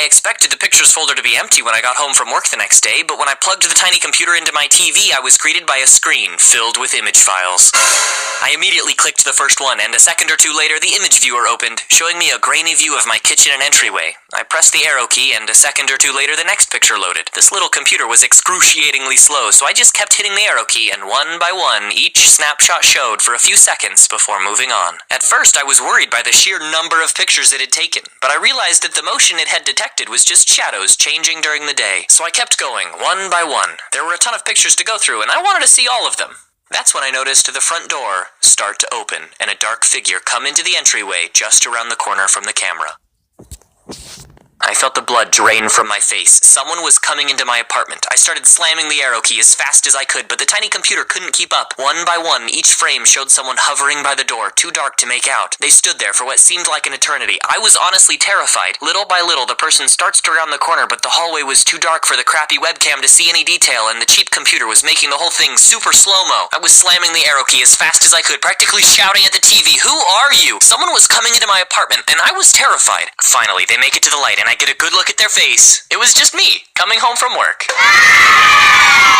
I expected the pictures folder to be empty when I got home from work the next day, but when I plugged the tiny computer into my TV, I was greeted by a screen filled with image files. I immediately clicked the first one, and a second or two later, the image viewer opened, showing me a grainy view of my kitchen and entryway. I pressed the arrow key, and a second or two later, the next picture loaded. This little computer was excruciatingly slow, so I just kept hitting the arrow key, and one by one, each snapshot showed for a few seconds before moving on. At first, I was worried by the sheer number of pictures it had taken, but I realized that the motion it had detected was just shadows changing during the day. So I kept going, one by one. There were a ton of pictures to go through, and I wanted to see all of them. That's when I noticed the front door start to open, and a dark figure come into the entryway just around the corner from the camera. I felt the blood drain from my face. Someone was coming into my apartment. I started slamming the arrow key as fast as I could, but the tiny computer couldn't keep up. One by one, each frame showed someone hovering by the door, too dark to make out. They stood there for what seemed like an eternity. I was honestly terrified. Little by little, the person starts to round the corner, but the hallway was too dark for the crappy webcam to see any detail, and the cheap computer was making the whole thing super slow-mo. I was slamming the arrow key as fast as I could, practically shouting at the TV, "Who are you?" Someone was coming into my apartment, and I was terrified. Finally, they make it to the light, and I get a good look at their face. It was just me, coming home from work.